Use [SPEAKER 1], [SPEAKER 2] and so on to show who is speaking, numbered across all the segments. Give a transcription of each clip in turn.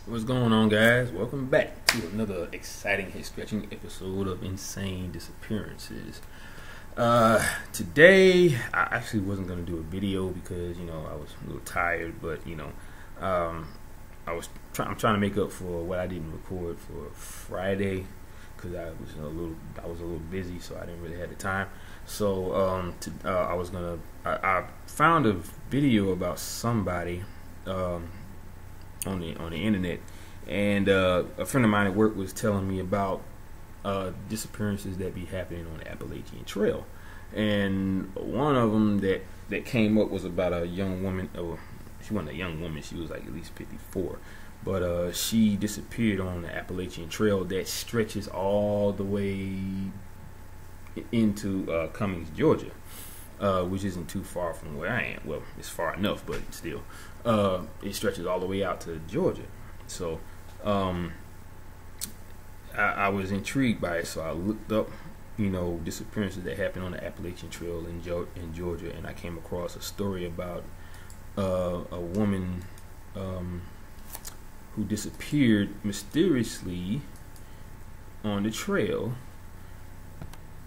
[SPEAKER 1] What's going on, guys? Welcome back to another exciting, head-scratching episode of Insane Disappearances. Today, I actually wasn't going to do a video because, I was a little tired, but, I'm trying to make up for what I didn't record for Friday because I was a little busy, so I didn't really have the time. So, I found a video about somebody, on the internet, and a friend of mine at work was telling me about disappearances that be happening on the Appalachian Trail, and one of them that came up was about a young woman. Oh, she wasn't a young woman; she was like at least 54, but she disappeared on the Appalachian Trail that stretches all the way into Cummings, Georgia, which isn't too far from where I am. Well, it's far enough, but still. It stretches all the way out to Georgia. So I was intrigued by it, so I looked up disappearances that happen on the Appalachian Trail in Georgia, and I came across a story about a woman who disappeared mysteriously on the trail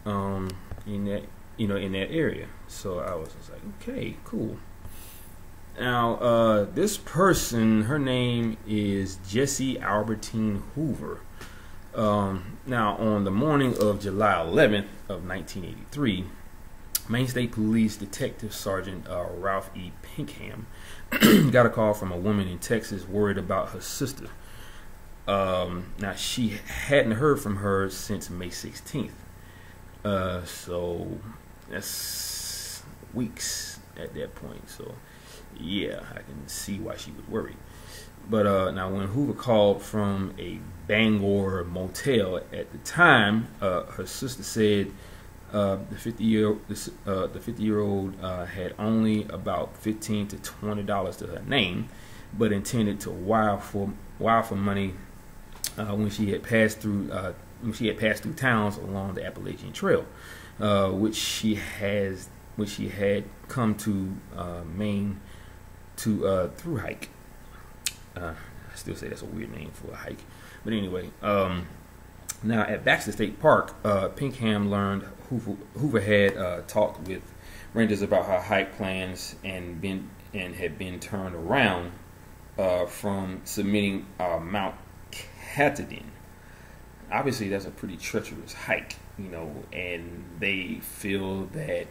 [SPEAKER 1] in that area. So I was just like, okay, cool. Now, this person, her name is Jessie Albertine Hoover. Now, on the morning of July 11th of 1983, Maine State Police Detective Sergeant Ralph E. Pinkham got a call from a woman in Texas worried about her sister. Now, she hadn't heard from her since May 16th. So that's weeks at that point. So yeah, I can see why she was worried. But now, when Hoover called from a Bangor motel at the time, her sister said the 50-year-old had only about $15 to $20 to her name, but intended to wire for money when she had passed through towns along the Appalachian Trail, which she had come to Maine to through hike. I still say that's a weird name for a hike, but anyway. Now, at Baxter State Park, Pinkham learned Hoover had talked with rangers about her hike plans and had been turned around from submitting Mount Katahdin. Obviously, that's a pretty treacherous hike, and they feel that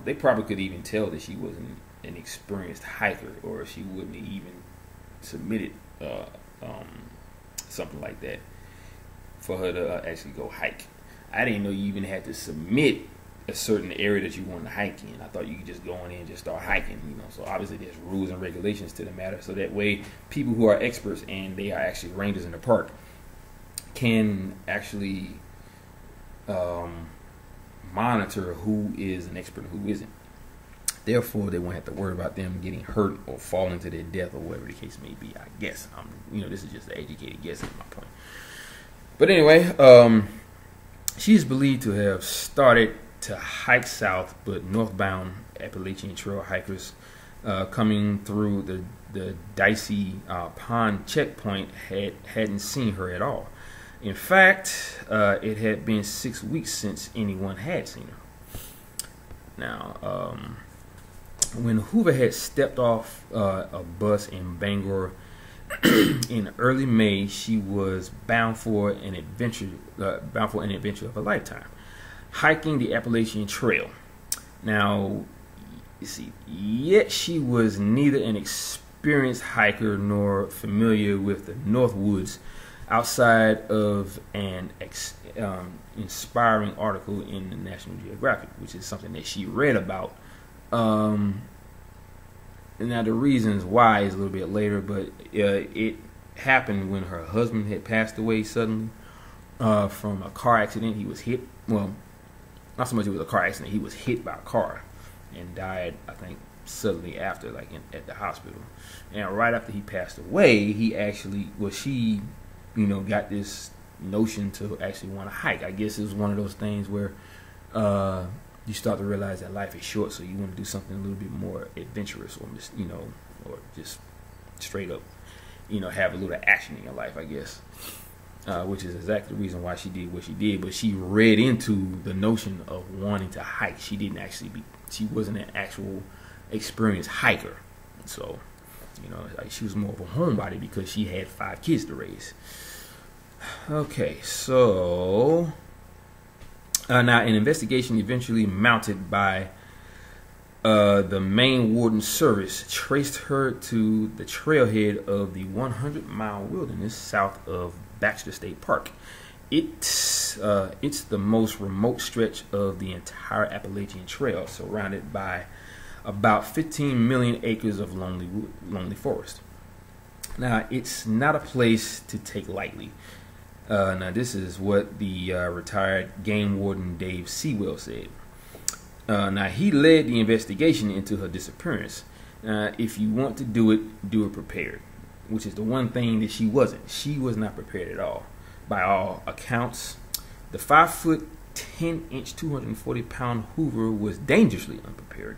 [SPEAKER 1] they probably could even tell that she wasn't an experienced hiker, or she wouldn't have even submitted something like that for her to actually go hike. I didn't know you even had to submit a certain area that you wanted to hike in. I thought you could just go in and just start hiking, So obviously there's rules and regulations to the matter, so that way people who are experts and they are actually rangers in the park can actually monitor who is an expert and who isn't. Therefore, they won't have to worry about them getting hurt or falling to their death or whatever the case may be. I guess this is just an educated guess at my point. But anyway, she's believed to have started to hike south, but northbound Appalachian Trail hikers coming through the dicey pond checkpoint hadn't seen her at all. In fact, it had been 6 weeks since anyone had seen her. Now, when Hoover had stepped off a bus in Bangor in early May, she was bound for an adventure of a lifetime, hiking the Appalachian Trail. Now, you see, yet she was neither an experienced hiker nor familiar with the North Woods, outside of an inspiring article in the National Geographic, which is something that she read about. Now, the reasons why is a little bit later, but it happened when her husband had passed away suddenly from a car accident. He was hit. Well, not so much it was a car accident. He was hit by a car and died, I think, suddenly after, like at the hospital. And right after he passed away, she got this notion to actually want to hike. I guess it was one of those things where you start to realize that life is short, so you want to do something a little bit more adventurous, or just straight up have a little action in your life, I guess. Which is exactly the reason why she did what she did. But she read into the notion of wanting to hike. She wasn't an actual experienced hiker. So, like she was more of a homebody because she had 5 kids to raise. Okay, so now an investigation eventually mounted by the Maine Warden Service traced her to the trailhead of the 100-mile wilderness south of Baxter State Park. It's the most remote stretch of the entire Appalachian Trail, surrounded by about 15 million acres of lonely forest. Now, it's not a place to take lightly. Now, this is what the retired game warden Dave Sewell said. Now, he led the investigation into her disappearance. If you want to do it prepared, which is the one thing that she wasn't. She was not prepared at all. By all accounts, the 5'10", 240-pound Hoover was dangerously unprepared.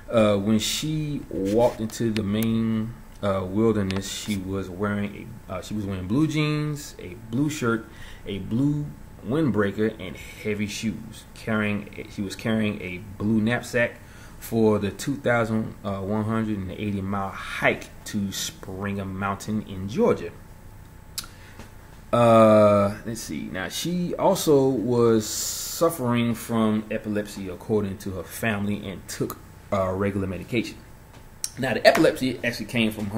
[SPEAKER 1] When she walked into the Maine wilderness, she was wearing blue jeans, a blue shirt, a blue windbreaker, and heavy shoes. She was carrying a blue knapsack for the 2,180-mile hike to Springer Mountain in Georgia. Let's see. Now, she also was suffering from epilepsy, according to her family, and took regular medication. Now, the epilepsy actually came from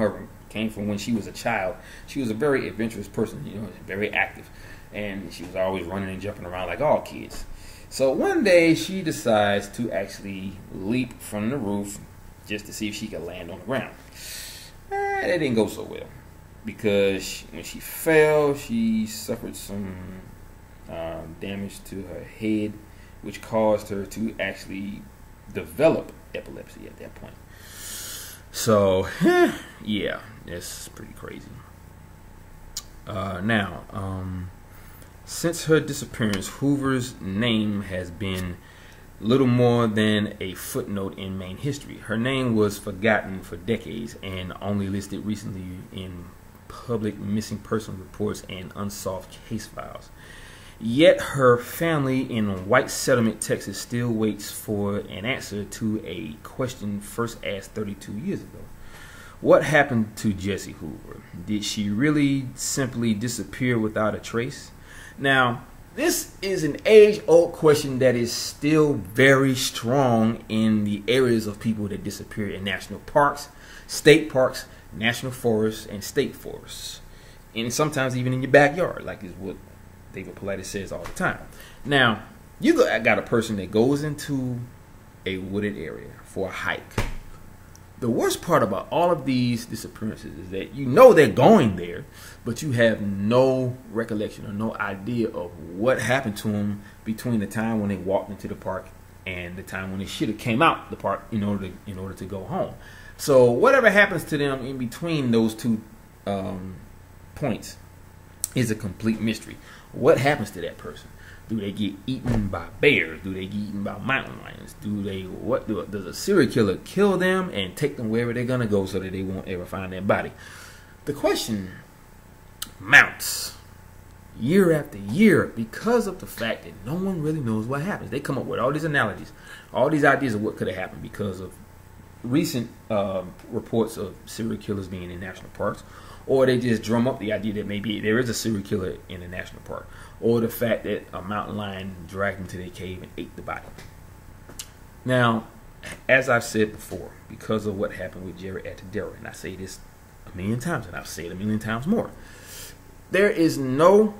[SPEAKER 1] when she was a child. She was a very adventurous person, very active, and she was always running and jumping around like all kids. So one day she decides to actually leap from the roof just to see if she could land on the ground. That didn't go so well, because when she fell, she suffered some damage to her head, which caused her to actually develop epilepsy at that point. So, yeah, that's pretty crazy. Now, since her disappearance, Hoover's name has been little more than a footnote in Maine history. Her name was forgotten for decades and only listed recently in public missing person reports and unsolved case files. Yet her family in White Settlement, Texas, still waits for an answer to a question first asked 32 years ago. What happened to Jessie Hoover? Did she really simply disappear without a trace? Now, this is an age-old question that is still very strong in the areas of people that disappear in national parks, state parks, national forests, and state forests. And sometimes even in your backyard, like is what David Paulides says all the time. Now, I got a person that goes into a wooded area for a hike. The worst part about all of these disappearances is that they're going there, but you have no recollection or no idea of what happened to them between the time when they walked into the park and the time when they should have came out the park in order to go home. So whatever happens to them in between those two points is a complete mystery. What happens to that person? Do they get eaten by bears? Do they get eaten by mountain lions? Does a serial killer kill them and take them wherever they're gonna go so that they won't ever find their body? The question mounts year after year because of the fact that no one really knows what happens. They come up with all these analogies, all these ideas of what could have happened because of recent reports of serial killers being in national parks, or they just drum up the idea that maybe there is a serial killer in a national park, or the fact that a mountain lion dragged them to their cave and ate the body. Now, as I've said before, because of what happened with Jerry Atadero, and I say this a million times, and I've said it a million times more, there is no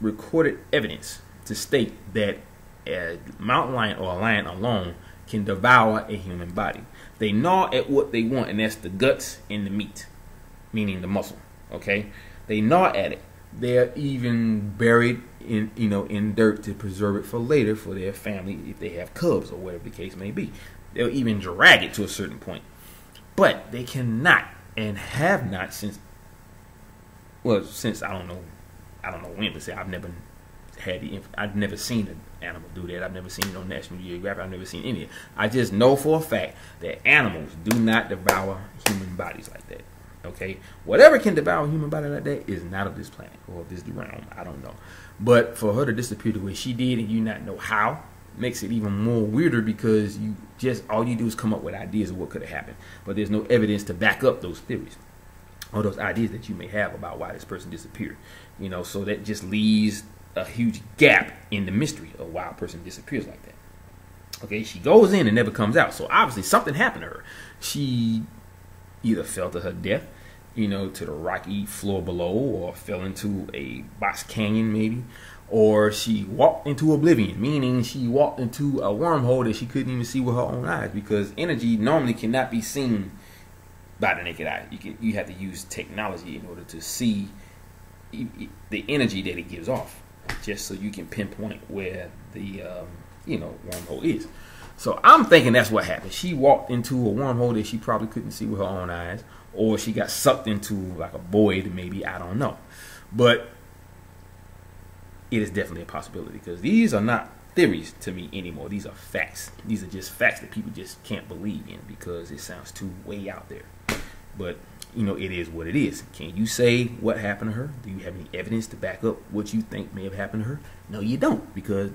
[SPEAKER 1] recorded evidence to state that a mountain lion or a lion alone can devour a human body. They gnaw at what they want, and that's the guts and the meat, meaning the muscle. Okay, they gnaw at it. They're even buried in dirt to preserve it for later for their family if they have cubs or whatever the case may be. They'll even drag it to a certain point, but they cannot and have not since I don't know when, but say I've never seen an animal do that. I've never seen it on National Geographic. I've never seen any of it. I just know for a fact that animals do not devour human bodies like that. Okay, whatever can devour a human body like that is not of this planet or of this realm. I don't know, but for her to disappear the way she did and you not know how makes it even more weirder, because you just all you do is come up with ideas of what could have happened, but there's no evidence to back up those theories or those ideas that you may have about why this person disappeared. So that just leaves a huge gap in the mystery of why a person disappears like that. Okay, she goes in and never comes out, so obviously something happened to her. She either fell to her death, to the rocky floor below, or fell into a box canyon maybe, or she walked into oblivion, meaning she walked into a wormhole that she couldn't even see with her own eyes, because energy normally cannot be seen by the naked eye. You have to use technology in order to see the energy that it gives off, just so you can pinpoint where the wormhole is. So I'm thinking that's what happened. She walked into a wormhole that she probably couldn't see with her own eyes, or she got sucked into like a void, maybe, I don't know. But it is definitely a possibility, because these are not theories to me anymore. These are facts. These are just facts that people just can't believe in because it sounds too way out there. But it is what it is. Can you say what happened to her? Do you have any evidence to back up what you think may have happened to her? No, you don't, because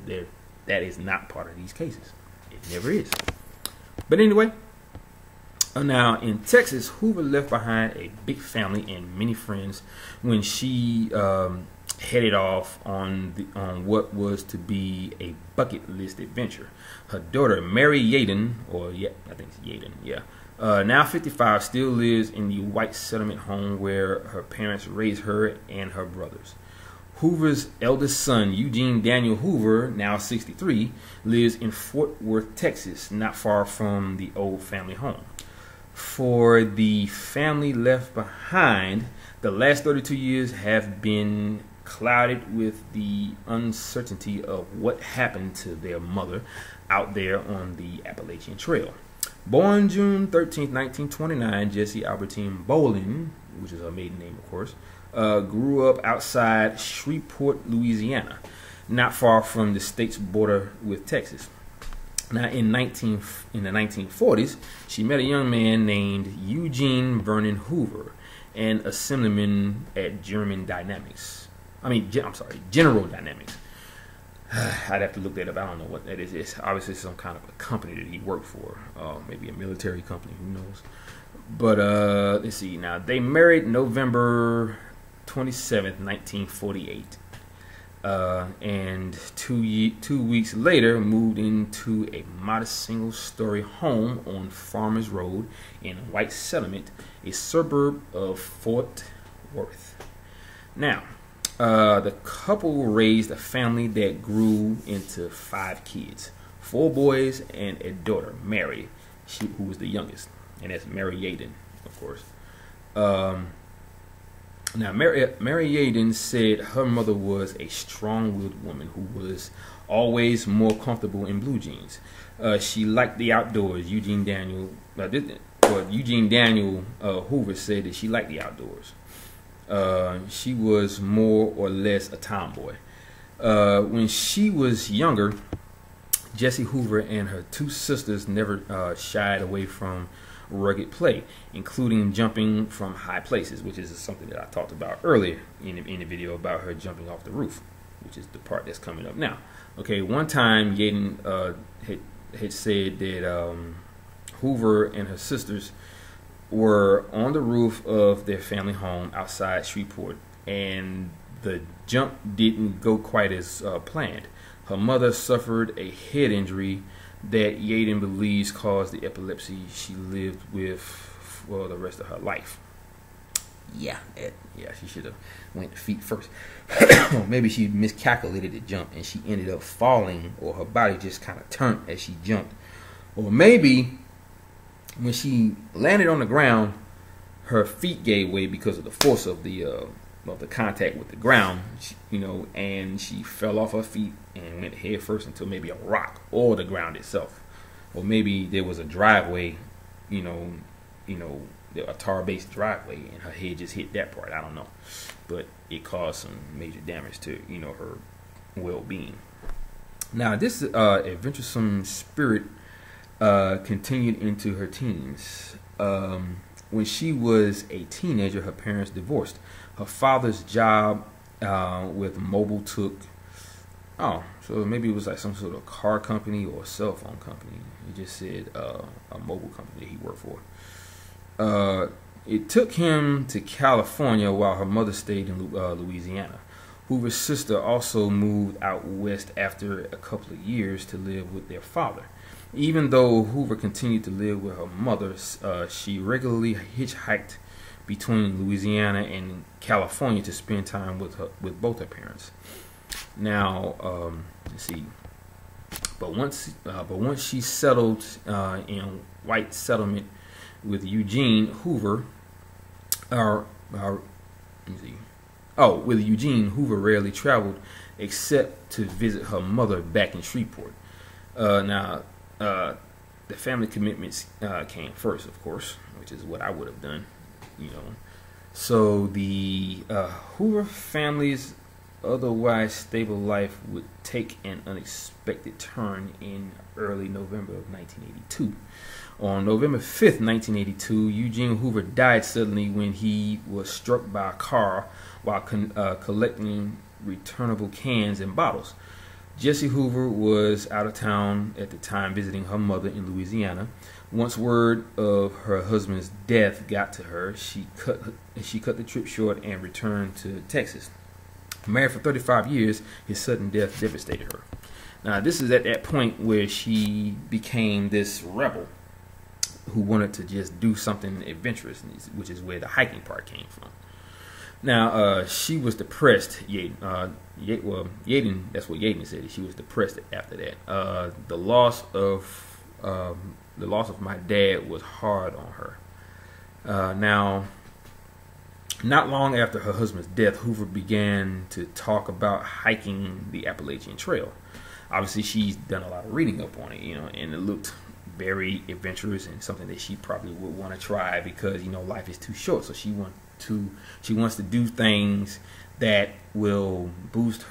[SPEAKER 1] that is not part of these cases. It never is. But anyway, now in Texas, Hoover left behind a big family and many friends when she headed off on what was to be a bucket list adventure. Her daughter, Mary Yaden, I think it's Yaden, now 55, still lives in the white settlement home where her parents raised her and her brothers. Hoover's eldest son, Eugene Daniel Hoover, now 63, lives in Fort Worth, Texas, not far from the old family home. For the family left behind, the last 32 years have been clouded with the uncertainty of what happened to their mother out there on the Appalachian Trail. Born June 13, 1929, Jessie Albertine Hoover, which is her maiden name, of course, grew up outside Shreveport, Louisiana, not far from the state's border with Texas. Now, in the 1940s, she met a young man named Eugene Vernon Hoover, an assemblyman at General Dynamics. I'd have to look that up. I don't know what that is. It's obviously some kind of a company that he worked for, maybe a military company. Who knows? But let's see. Now, they married November 27th, 1948. And two weeks later, moved into a modest single-story home on Farmers Road in White Settlement, a suburb of Fort Worth. Now, the couple raised a family that grew into 5 kids, 4 boys and a daughter, Mary, who was the youngest, and that's Mary Yaden, of course. Now, Mary Yaden said her mother was a strong-willed woman who was always more comfortable in blue jeans. She liked the outdoors. Eugene Daniel Hoover said that she liked the outdoors. She was more or less a tomboy. When she was younger, Jessie Hoover and her 2 sisters never shied away from rugged play, including jumping from high places, which is something that I talked about earlier in the video about her jumping off the roof, which is the part that's coming up now. Okay, one time Yaden had said that Hoover and her sisters were on the roof of their family home outside Shreveport, and the jump didn't go quite as planned. Her mother suffered a head injury that Yaden believes caused the epilepsy she lived with for the rest of her life. Yeah, she should have went feet first. Maybe she miscalculated the jump and she ended up falling, or her body just kind of turned as she jumped. Or maybe when she landed on the ground, her feet gave way because of the force of the contact with the ground, and she fell off her feet and went head first into maybe a rock or the ground itself. Or maybe there was a driveway, a tar-based driveway, and her head just hit that part. I don't know, but it caused some major damage to her well-being. Now, this adventuresome spirit continued into her teens. when she was a teenager, her parents divorced. Her father's job with Mobile took, so maybe it was like some sort of car company or a cell phone company. It just said a mobile company that he worked for. It took him to California while her mother stayed in Louisiana. Hoover's sister also moved out west after a couple of years to live with their father. Even though Hoover continued to live with her mother, she regularly hitchhiked between Louisiana and California to spend time with both her parents. Now, let's see. But once she settled in white settlement with Eugene Hoover, with Eugene, Hoover rarely traveled except to visit her mother back in Shreveport. Now, the family commitments came first, of course, which is what I would have done, So the Hoover family's otherwise stable life would take an unexpected turn in early November of 1982. On November 5th, 1982, Eugene Hoover died suddenly when he was struck by a car while collecting returnable cans and bottles. Jessie Hoover was out of town at the time visiting her mother in Louisiana. Once word of her husband's death got to her, she cut the trip short and returned to Texas. Married for 35 years, his sudden death devastated her. Now, this is at that point where she became this rebel who wanted to just do something adventurous, which is where the hiking part came from. Now, she was depressed. Yaden, that's what Yaden said. She was depressed after that. The loss of my dad was hard on her. Now, not long after her husband's death, Hoover began to talk about hiking the Appalachian Trail. Obviously, she's done a lot of reading up on it, and it looked very adventurous and something that she probably would want to try because life is too short. So she wants to do things that will boost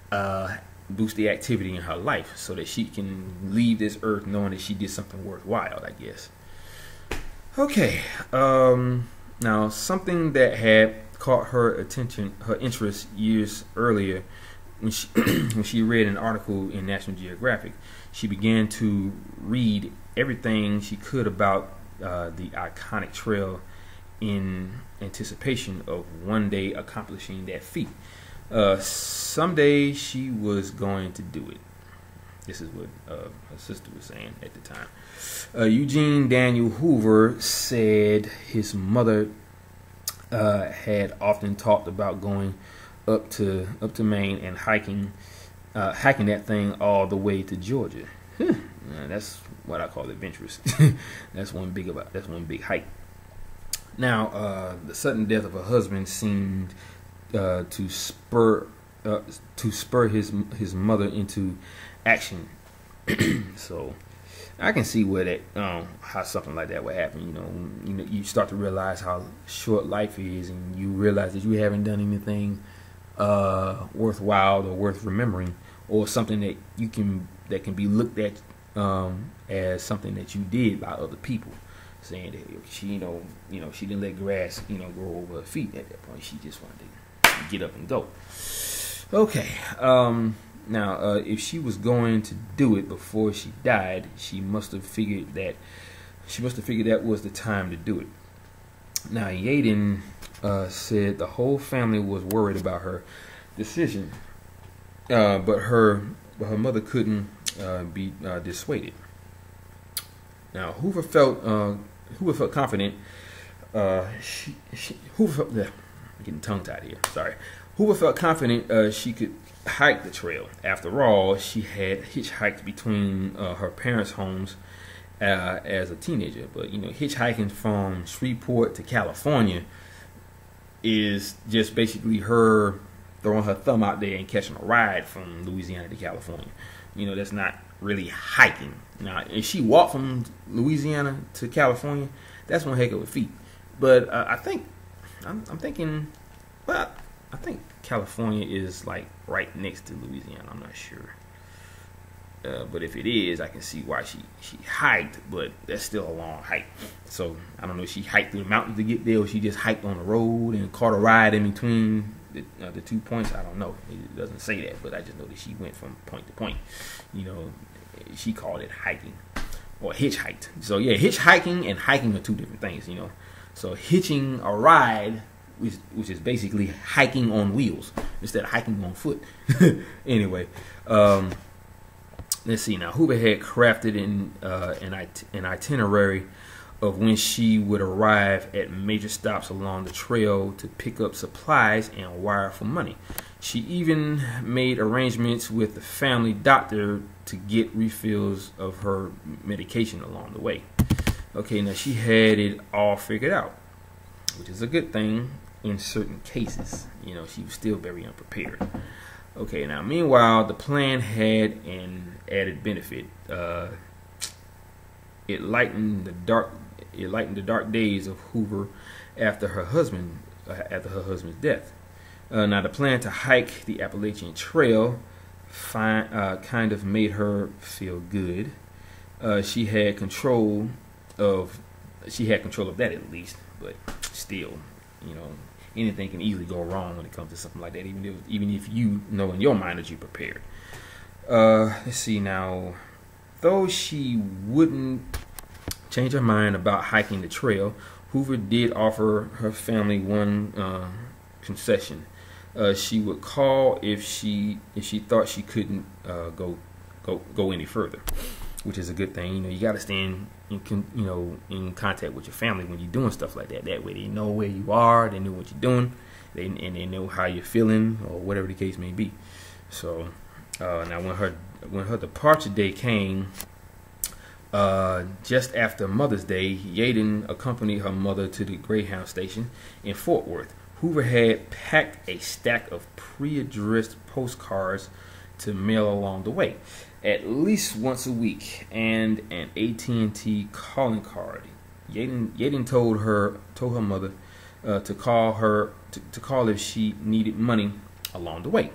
[SPEAKER 1] the activity in her life, so that she can leave this earth knowing that she did something worthwhile, I guess. Okay. Now, something that had caught her interest years earlier, when she read an article in National Geographic, she began to read everything she could about the iconic trail in anticipation of one day accomplishing that feat. Someday she was going to do it. This is what her sister was saying at the time. Eugene Daniel Hoover said his mother had often talked about going up to Maine and hiking that thing all the way to Georgia. That's what I call adventurous. That's one big hike. Now, the sudden death of her husband seemed to spur his mother into action. So I can see where that how something like that would happen. You start to realize how short life is, and you realize that you haven't done anything worthwhile or worth remembering, or something that can be looked at as something that you did by other people, saying that she she didn't let grass grow over her feet at that point. She just wanted to get up and go. Okay. Now, if she was going to do it before she died, she must have figured that was the time to do it. Now, Yaden said the whole family was worried about her decision, but her mother couldn't be dissuaded. Now, Hoover felt confident. I'm getting tongue-tied here. Sorry. Hoover felt confident she could hike the trail. After all, she had hitchhiked between her parents' homes as a teenager. But hitchhiking from Shreveport to California is just basically her throwing her thumb out there and catching a ride from Louisiana to California. That's not really hiking. Now, if she walked from Louisiana to California, that's one heck of a feat. But I think California is like right next to Louisiana. I'm not sure. But if it is, I can see why she hiked, but that's still a long hike. So I don't know if she hiked through the mountains to get there, or she just hiked on the road and caught a ride in between the 2 points. I don't know. It doesn't say that, but I just know that she went from point to point. You know, she called it hiking or hitchhiked. So yeah, hitchhiking and hiking are two different things. You know, so hitching a ride, which is basically hiking on wheels instead of hiking on foot. Anyway. Let's see now. Hoover had crafted an itinerary of when she would arrive at major stops along the trail to pick up supplies and wire for money. She even made arrangements with the family doctor to get refills of her medication along the way. Okay, now she had it all figured out, which is a good thing in certain cases. You know, she was still very unprepared. Okay, now meanwhile, the plan had an added benefit. It lightened the dark days of Hoover after her husband's death. Now, the plan to hike the Appalachian Trail kind of made her feel good. She had control of that, at least, but still, you know, anything can easily go wrong when it comes to something like that, even if you know in your mind that you're prepared. Let's see now. Though she wouldn't change her mind about hiking the trail, Hoover did offer her family one concession. She would call if she thought she couldn't go any further, which is a good thing. You know, you got to stay in contact with your family when you're doing stuff like that. That way they know where you are, they know what you're doing, and they know how you're feeling, or whatever the case may be. So now when her departure day came, just after Mother's Day, Yaden accompanied her mother to the Greyhound station in Fort Worth. Hoover had packed a stack of pre-addressed postcards to mail along the way, at least once a week, and an AT&T calling card. Yaden told her mother to call if she needed money along the way.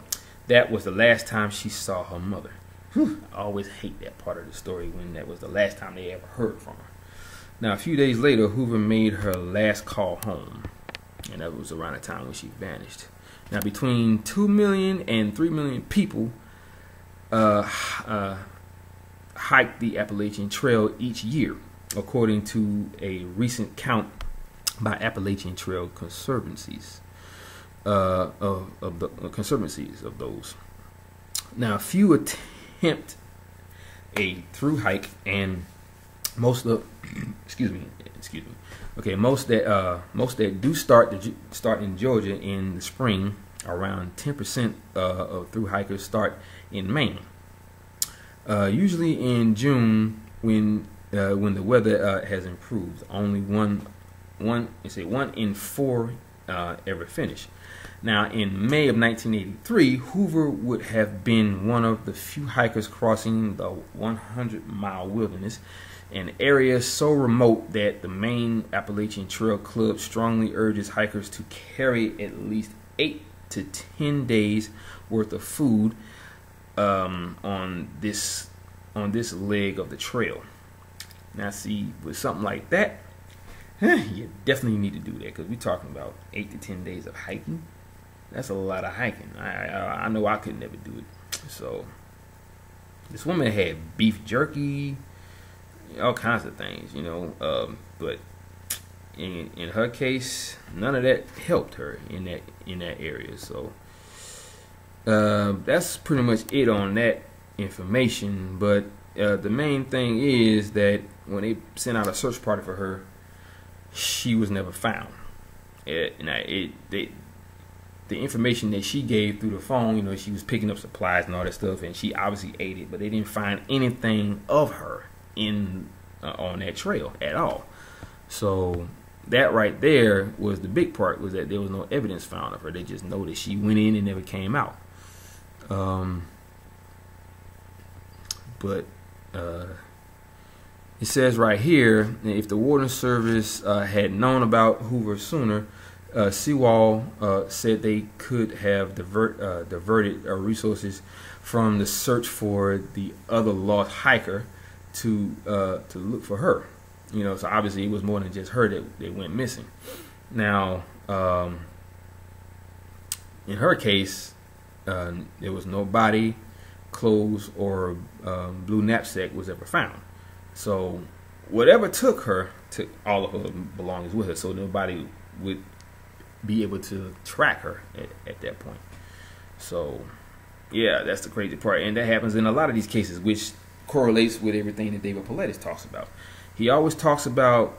[SPEAKER 1] That was the last time she saw her mother. Whew, I always hate that part of the story, when that was the last time they ever heard from her. Now, a few days later, Hoover made her last call home, and that was around the time when she vanished. Now, between 2 million and 3 million people hike the Appalachian Trail each year, according to a recent count by Appalachian Trail conservancies of the conservancies of those. Now, few attempt a through hike, and most that do start in Georgia in the spring. Around 10% of through hikers start in Maine. Usually in June, when the weather has improved. Only one in 4 ever finish. Now, in May of 1983, Hoover would have been one of the few hikers crossing the 100-mile wilderness, an area so remote that the Maine Appalachian Trail Club strongly urges hikers to carry at least 8 to 10 days worth of food on this leg of the trail. Now, see, with something like that, you definitely need to do that, because we're talking about 8 to 10 days of hiking. That's a lot of hiking. I know I could never do it. So this woman had beef jerky, all kinds of things, you know. But in her case, none of that helped her in that area. So that's pretty much it on that information. But the main thing is that when they sent out a search party for her, she was never found. The information that she gave through the phone, you know, she was picking up supplies and all that stuff, and she obviously ate it, but they didn't find anything of her on that trail at all. So that right there was the big part, was that there was no evidence found of her. They just know that she went in and never came out. But it says right here, if the Warden Service had known about Hoover sooner, Seawall said they could have diverted resources from the search for the other lost hiker to look for her. You know, so obviously it was more than just her that went missing. Now, in her case, there was no body, clothes, or blue knapsack was ever found. So whatever took her took all of her belongings with her, so nobody would be able to track her at that point. So yeah, that's the crazy part, and that happens in a lot of these cases, which correlates with everything that David Paulides talks about. He always talks about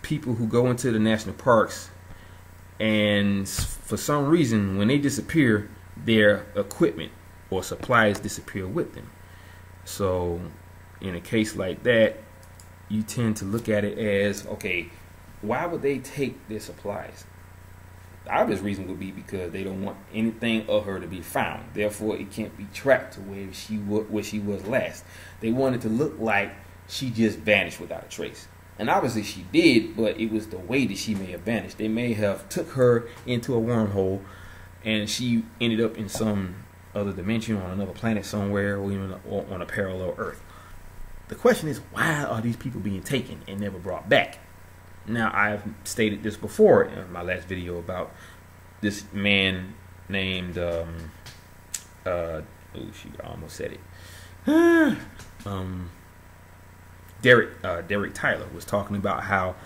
[SPEAKER 1] people who go into the national parks, and for some reason when they disappear, their equipment or supplies disappear with them. So in a case like that, you tend to look at it as, okay, why would they take their supplies? The obvious reason would be because they don't want anything of her to be found. Therefore, it can't be tracked to where she was last. They want it to look like she just vanished without a trace. And obviously she did, but it was the way that she may have vanished. They may have took her into a wormhole and she ended up in some other dimension, on another planet somewhere, or even on a parallel Earth. The question is, why are these people being taken and never brought back? Now, I've stated this before in my last video about this man named I almost said it. Derek Tyler was talking about how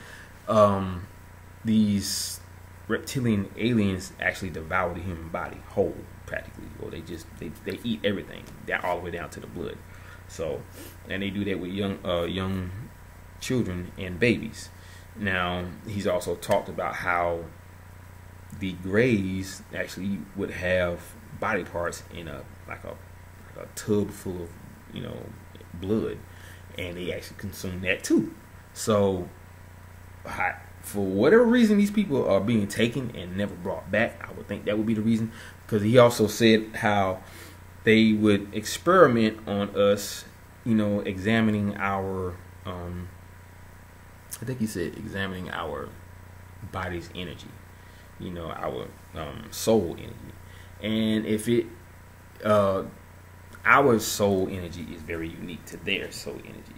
[SPEAKER 1] these reptilian aliens actually devour the human body whole, practically, or they eat everything, all the way down to the blood. So, and they do that with young children and babies. Now, he's also talked about how the Greys actually would have body parts in a tub full of blood, and they actually consume that too. So, for whatever reason these people are being taken and never brought back, I would think that would be the reason. Because he also said how they would experiment on us, examining our I think he said examining our body's energy, our soul energy. And if our soul energy is very unique to their soul energy.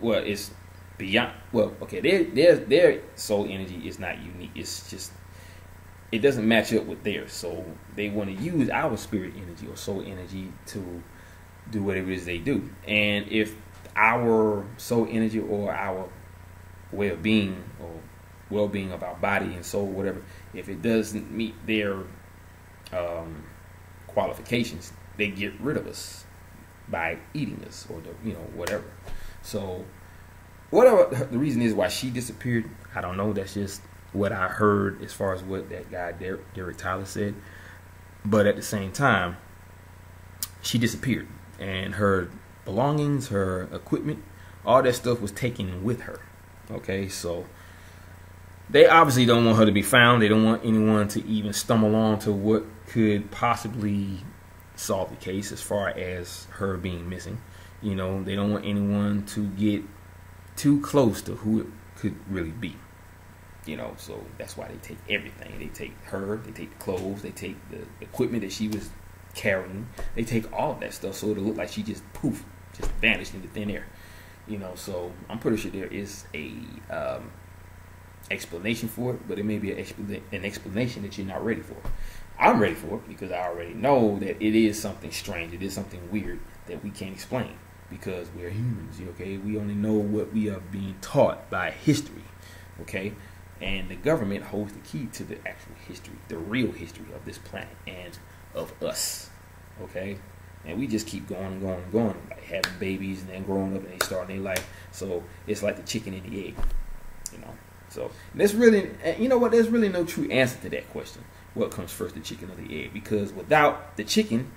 [SPEAKER 1] It's beyond. Well, okay, their soul energy is not unique. It's just, it doesn't match up with theirs. So they want to use our spirit energy or soul energy to do whatever it is they do. And if our soul energy or our way of being or well-being of our body and soul, whatever, if it doesn't meet their qualifications, they get rid of us by eating us or whatever. So whatever the reason is why she disappeared, I don't know. That's just what I heard as far as what that guy Derek Tyler said. But at the same time, she disappeared, and her belongings, her equipment, all that stuff was taken with her. Okay, so they obviously don't want her to be found. They don't want anyone to even stumble on to what could possibly solve the case as far as her being missing. They don't want anyone to get too close to who it could really be. So that's why they take everything. They take her, they take the clothes, they take the equipment that she was carrying. They take all of that stuff so it'll look like she just vanished into thin air. So I'm pretty sure there is a explanation for it, but it may be an explanation that you're not ready for. I'm ready for it because I already know that it is something strange. It is something weird that we can't explain because we're humans. Okay, we only know what we are being taught by history. Okay, and the government holds the key to the actual history, the real history of this planet and of us. Okay. And we just keep going and going and going, like having babies and then growing up and they start their life. So it's like the chicken and the egg, So there's really, there's really no true answer to that question. What comes first, the chicken or the egg? Because without the chicken,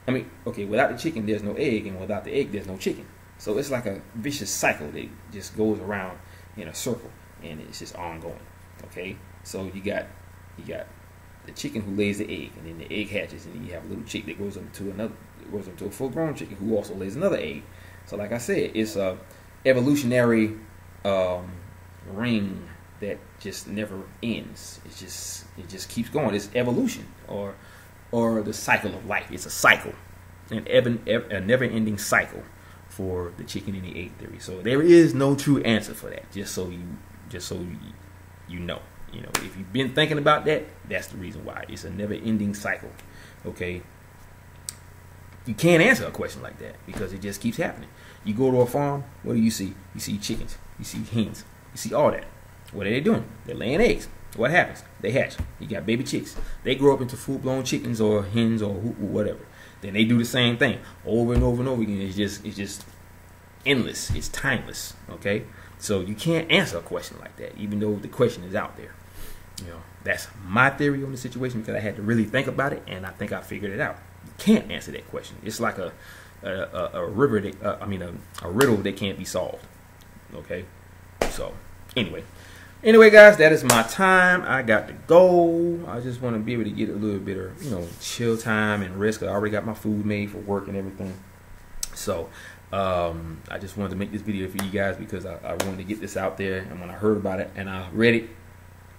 [SPEAKER 1] without the chicken, there's no egg, and without the egg, there's no chicken. So it's like a vicious cycle that just goes around in a circle, and it's just ongoing. Okay, so you got the chicken who lays the egg, and then the egg hatches, and then you have a little chick that grows up to a full-grown chicken who also lays another egg. So, like I said, it's a evolutionary ring that just never ends. It just keeps going. It's evolution, or the cycle of life. It's a cycle, a never-ending cycle for the chicken and the egg theory. So there is no true answer for that. Just so you know. You know, if you've been thinking about that, that's the reason why. It's a never-ending cycle. Okay. You can't answer a question like that because it just keeps happening. You go to a farm, what do you see? You see chickens, you see hens, you see all that. What are they doing? They're laying eggs. What happens? They hatch. You got baby chicks. They grow up into full-blown chickens or hens or whatever. Then they do the same thing over and over and over again. It's just endless. It's timeless. Okay, so you can't answer a question like that, even though the question is out there. You know, that's my theory on the situation because I had to really think about it, and I think I figured it out. You can't answer that question. It's like a river that, a riddle that can't be solved. Okay, so anyway, guys, that is my time. I got to go. I just want to be able to get a little bit of chill time and rest. I already got my food made for work and everything. So I just wanted to make this video for you guys because I wanted to get this out there. And when I heard about it and I read it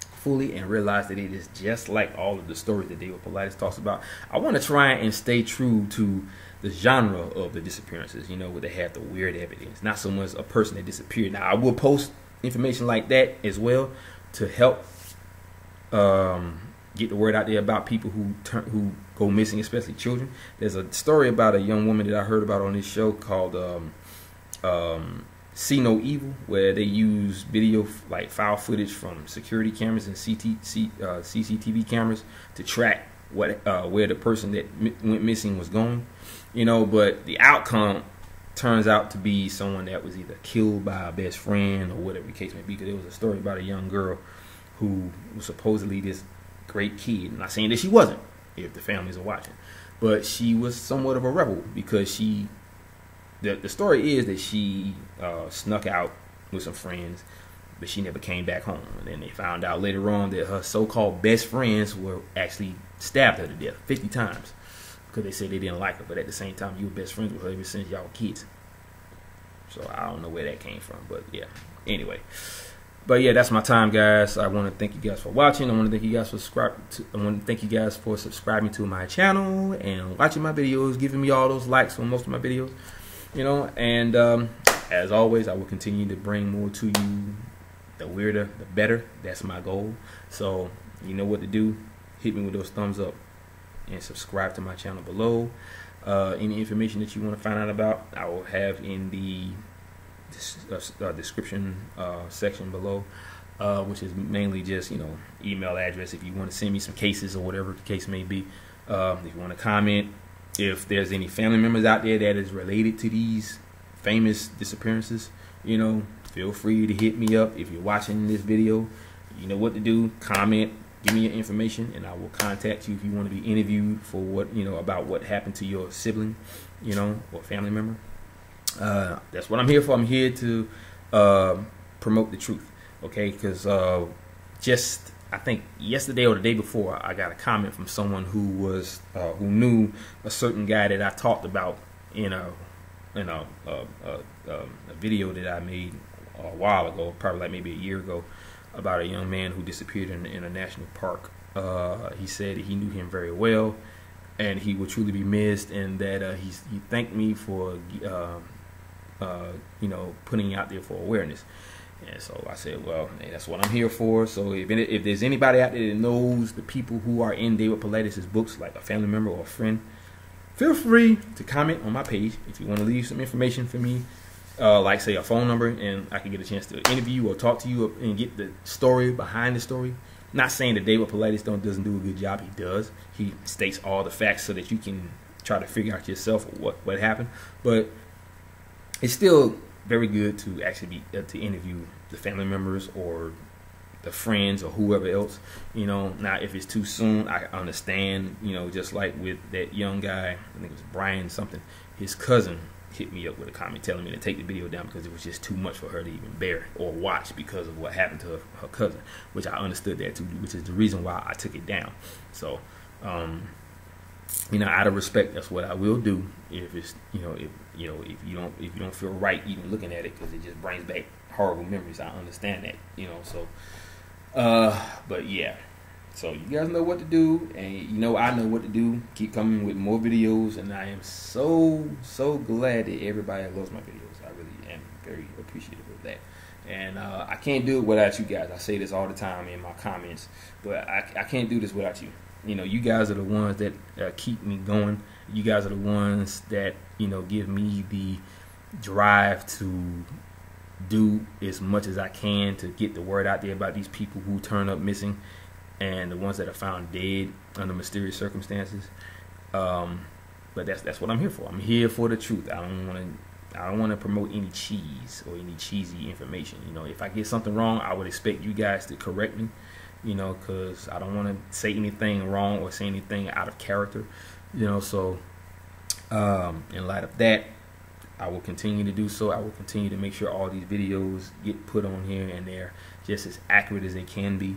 [SPEAKER 1] fully and realized that it is just like all of the stories that David Paulides talks about, I want to try and stay true to the genre of the disappearances, where they have the weird evidence, not so much a person that disappeared. Now, I will post information like that as well to help get the word out there about people who go missing, especially children. There's a story about a young woman that I heard about on this show called See No Evil, where they use video, like file footage from security cameras and CCTV cameras to track where the person that went missing was going. But the outcome turns out to be someone that was either killed by a best friend or whatever the case may be. Because there was a story about a young girl who was supposedly this great kid. I'm not saying that she wasn't, if the families are watching, but she was somewhat of a rebel because the story is that she snuck out with some friends, but she never came back home. And then they found out later on that her so-called best friends were actually stabbed her to death 50 times because they said they didn't like her. But at the same time, you were best friends with her ever since y'all were kids. So I don't know where that came from, but yeah. Anyway, but yeah, that's my time, guys. I want to thank you guys for watching. I want to thank you guys for subscribing to my channel and watching my videos, giving me all those likes on most of my videos. And as always, I will continue to bring more to you. The weirder, the better. That's my goal. So you know what to do. Hit me with those thumbs up and subscribe to my channel below. Any information that you want to find out about, I will have in the description section below, which is mainly just email address if you want to send me some cases or whatever the case may be. If you want to comment, if there's any family members out there that is related to these famous disappearances, feel free to hit me up. If you're watching this video, you know what to do. Comment, give me your information, and I will contact you if you want to be interviewed for about what happened to your sibling, or family member. That's what I'm here for. I'm here to promote the truth, okay? Because just I think yesterday or the day before, I got a comment from someone who knew a certain guy that I talked about in a video that I made a while ago, probably like maybe a year ago, about a young man who disappeared in a national park. He said he knew him very well, and he would truly be missed, and that he thanked me for putting it out there for awareness. And so I said, well, hey, that's what I'm here for. So if there's anybody out there that knows the people who are in David Paulides' books, like a family member or a friend, feel free to comment on my page. If you want to leave some information for me, like say a phone number, and I can get a chance to interview or talk to you and get the story behind the story. Not saying that David Paulides doesn't do a good job. He does. He states all the facts so that you can try to figure out yourself what happened. But it's still very good to actually be to interview the family members or the friends or whoever else. Now if it's too soon, I understand. Just like with that young guy, I think it was Brian something, his cousin hit me up with a comment telling me to take the video down because it was just too much for her to even bear or watch because of what happened to her cousin, which I understood that too, which is the reason why I took it down. So out of respect, that's what I will do. If it's if you don't feel right even looking at it because it just brings back horrible memories, I understand that. So But yeah. So you guys know what to do, and you know I know what to do. Keep coming with more videos, and I am so glad that everybody loves my videos. I really am very appreciative of that. And I can't do it without you guys. I say this all the time in my comments, but I can't do this without you. You know, you guys are the ones that keep me going. You guys are the ones that, you know, give me the drive to do as much as I can to get the word out there about these people who turn up missing, and the ones that are found dead under mysterious circumstances. But that's what I'm here for. I'm here for the truth. I don't want to promote any cheese or any cheesy information. You know, if I get something wrong, I would expect you guys to correct me. You know, because I don't want to say anything wrong or say anything out of character. You know, so in light of that, I will continue to do so. I will continue to make sure all these videos get put on here and they're just as accurate as they can be.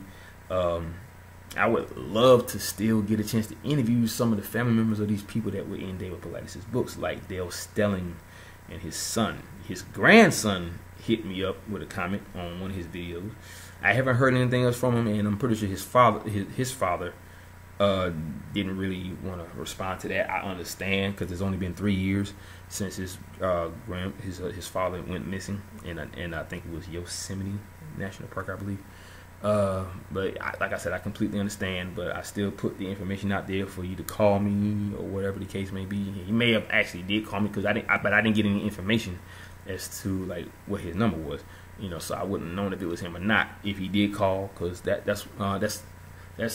[SPEAKER 1] I would love to still get a chance to interview some of the family members of these people that were in David Paulides' books, like Dale Stelling and his son. His grandson hit me up with a comment on one of his videos. I haven't heard anything else from him, and I'm pretty sure his father didn't really want to respond to that. I understand, because it's only been 3 years since his father went missing, and I think it was Yosemite National Park, I believe. But like I said, I completely understand, but I still put the information out there for you to call me or whatever the case may be. He may have actually did call me, because I didn't get any information as to like what his number was, you know, so I wouldn't have known if it was him or not if he did call, because that's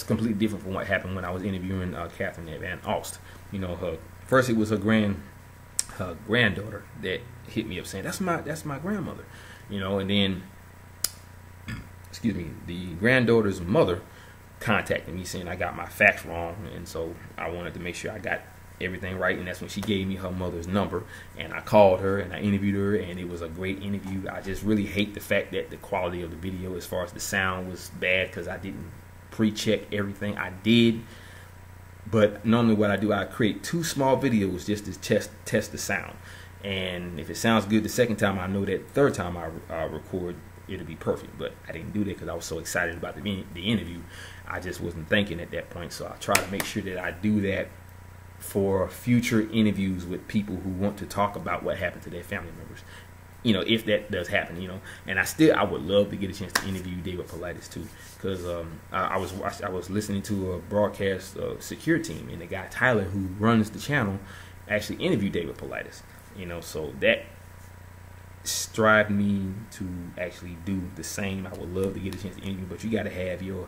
[SPEAKER 1] completely different from what happened when I was interviewing Catherine Van Alst. You know, first it was her granddaughter that hit me up saying that's my grandmother, you know, and then excuse me, the granddaughter's mother contacted me saying I got my facts wrong, and so I wanted to make sure I got everything right, and that's when she gave me her mother's number, and I called her and I interviewed her, and it was a great interview. I just really hate the fact that the quality of the video as far as the sound was bad, because I didn't pre-check everything. I did, but normally what I do, I create 2 small videos just to test the sound, and if it sounds good the second time, I know that third time I record it'll be perfect. But I didn't do that because I was so excited about the interview. I just wasn't thinking at that point, so I try to make sure that I do that for future interviews with people who want to talk about what happened to their family members, you know, if that does happen, you know. And I would love to get a chance to interview David Paulides too, because I was listening to a broadcast secure team, and the guy Tyler who runs the channel actually interviewed David Paulides, you know, so that strive me to actually do the same. I would love to get a chance to interview, but you got to have your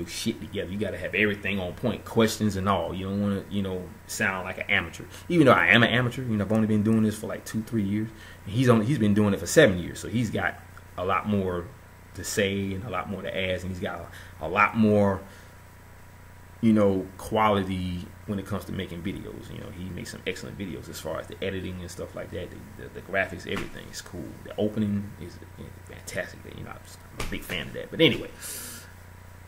[SPEAKER 1] shit together. You got to have everything on point, questions and all. You don't want to, you know, sound like an amateur. Even though I am an amateur, you know, I've only been doing this for like 2-3 years. And he's been doing it for 7 years, so he's got a lot more to say and a lot more to ask, and he's got a lot more, you know, quality when it comes to making videos. You know, he makes some excellent videos as far as the editing and stuff like that. The graphics, everything is cool. The opening is fantastic. You know, I'm a big fan of that. But anyway,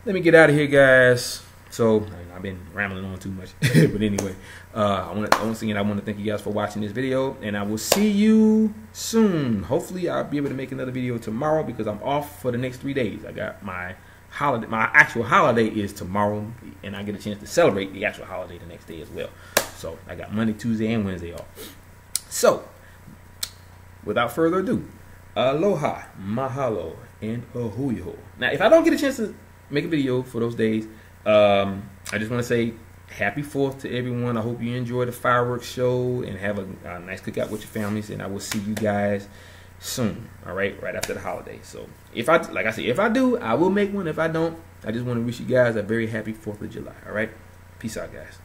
[SPEAKER 1] let me get out of here, guys. So I've been rambling on too much. But anyway, once again, I want to thank you guys for watching this video, and I will see you soon. Hopefully I'll be able to make another video tomorrow, because I'm off for the next 3 days. I got my holiday. My actual holiday is tomorrow, and I get a chance to celebrate the actual holiday the next day as well. So I got Monday, Tuesday, and Wednesday off. So without further ado, aloha, mahalo, and ahuiho. Now, if I don't get a chance to make a video for those days, I just want to say happy 4th to everyone. I hope you enjoy the fireworks show and have a nice cookout with your families, and I will see you guys soon. All right after the holiday. So if I do, I will make one. If I don't, I just want to wish you guys a very happy 4th of July. All right, peace out, guys.